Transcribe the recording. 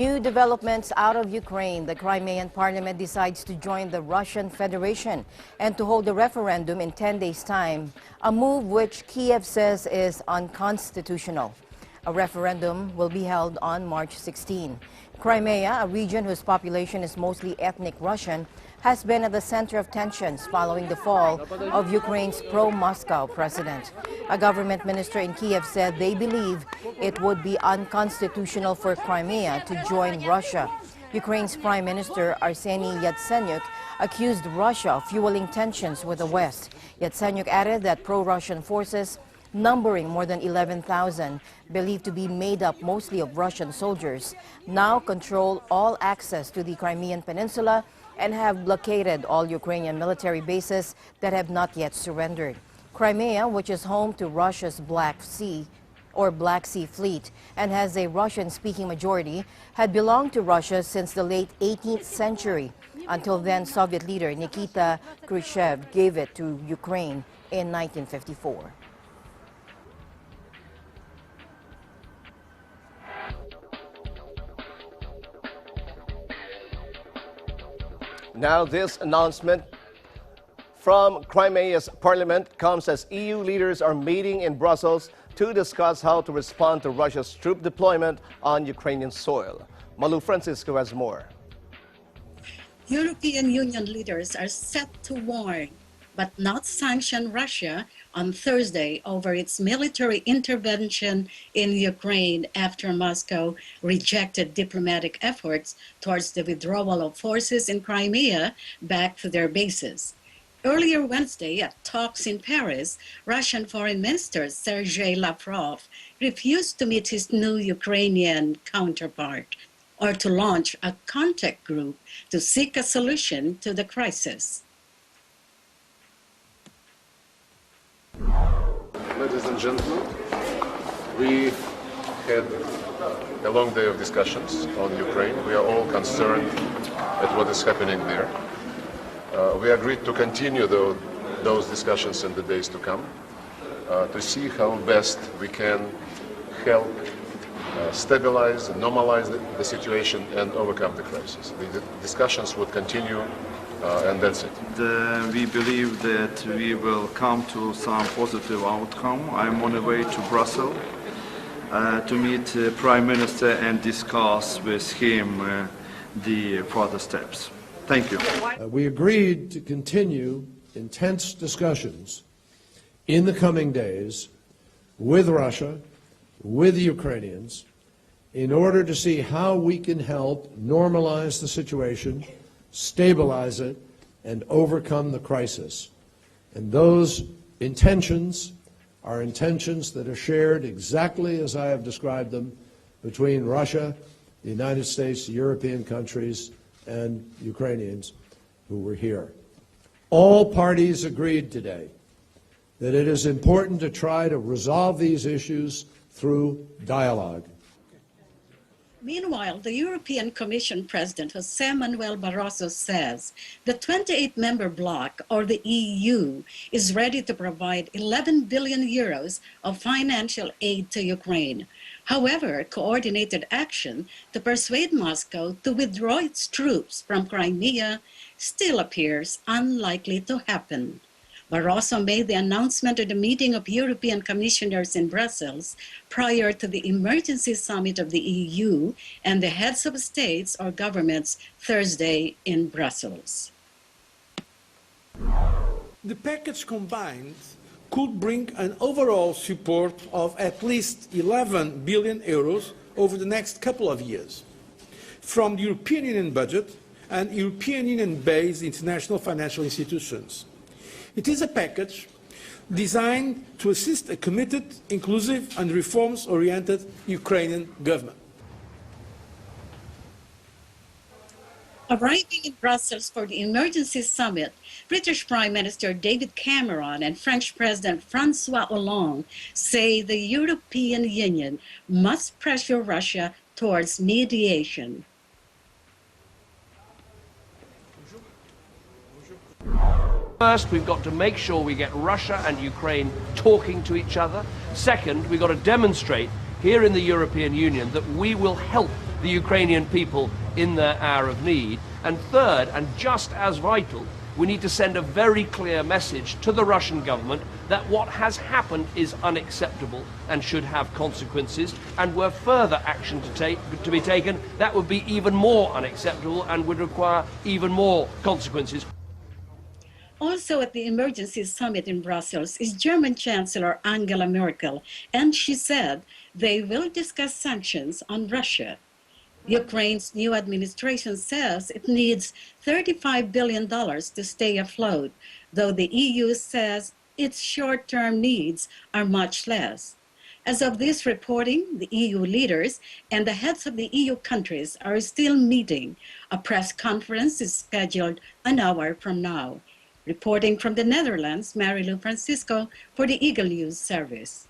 New developments out of Ukraine. The Crimean parliament decides to join the Russian Federation and to hold a referendum in 10 days' time, a move which Kiev says is unconstitutional. A referendum will be held on March 16. Crimea, a region whose population is mostly ethnic Russian, has been at the center of tensions following the fall of Ukraine's pro-Moscow president. A government minister in Kiev said they believe it would be unconstitutional for Crimea to join Russia. Ukraine's Prime Minister Arseniy Yatsenyuk accused Russia of fueling tensions with the West. Yatsenyuk added that pro-Russian forces, numbering more than 11,000, believed to be made up mostly of Russian soldiers, now control all access to the Crimean Peninsula and have blockaded all Ukrainian military bases that have not yet surrendered. Crimea, which is home to Russia's Black Sea Fleet and has a Russian-speaking majority, had belonged to Russia since the late 18th century. Until then, Soviet leader Nikita Khrushchev gave it to Ukraine in 1954. Now, this announcement from Crimea's parliament comes as EU leaders are meeting in Brussels to discuss how to respond to Russia's troop deployment on Ukrainian soil. Malou Francisco has more. European Union leaders are set to warn but not sanction Russia on Thursday over its military intervention in Ukraine after Moscow rejected diplomatic efforts towards the withdrawal of forces in Crimea back to their bases. Earlier Wednesday, at talks in Paris, Russian Foreign Minister Sergei Lavrov refused to meet his new Ukrainian counterpart or to launch a contact group to seek a solution to the crisis. Ladies and gentlemen, we had a long day of discussions on Ukraine. We are all concerned at what is happening there. We agreed to continue those discussions in the days to come to see how best we can help stabilize and normalize the situation and overcome the crisis. The discussions would continue, and that's it. We believe that we will come to some positive outcome. I'm on the way to Brussels to meet the Prime Minister and discuss with him the further steps. Thank you. We agreed to continue intense discussions in the coming days with Russia, with the Ukrainians, in order to see how we can help normalize the situation, stabilize it, and overcome the crisis. And those intentions are intentions that are shared exactly as I have described them between Russia, the United States, the European countries, and Ukrainians who were here. All parties agreed today that it is important to try to resolve these issues through dialogue. Meanwhile, the European Commission President José Manuel Barroso says the 28-member bloc, or the EU, is ready to provide 11 billion euros of financial aid to Ukraine. However, coordinated action to persuade Moscow to withdraw its troops from Crimea still appears unlikely to happen. Barroso made the announcement at the meeting of European commissioners in Brussels prior to the emergency summit of the EU and the heads of states or governments Thursday in Brussels. The package combined could bring an overall support of at least 11 billion euros over the next couple of years from the European Union budget and European Union-based international financial institutions. It is a package designed to assist a committed, inclusive and reforms-oriented Ukrainian government. Arriving in Brussels for the emergency summit, British Prime Minister David Cameron and French President François Hollande say the European Union must pressure Russia towards mediation. First, we've got to make sure we get Russia and Ukraine talking to each other. Second, we've got to demonstrate here in the European Union that we will help the Ukrainian people in their hour of need. And third, and just as vital, we need to send a very clear message to the Russian government that what has happened is unacceptable and should have consequences, and were further action to be taken, that would be even more unacceptable and would require even more consequences. Also at the emergency summit in Brussels is German Chancellor Angela Merkel, and she said they will discuss sanctions on Russia. Ukraine's new administration says it needs $35 billion to stay afloat, though the EU says its short-term needs are much less. As of this reporting, the EU leaders and the heads of the EU countries are still meeting. A press conference is scheduled an hour from now. Reporting from the Netherlands, Malou Francisco for the Eagle News Service.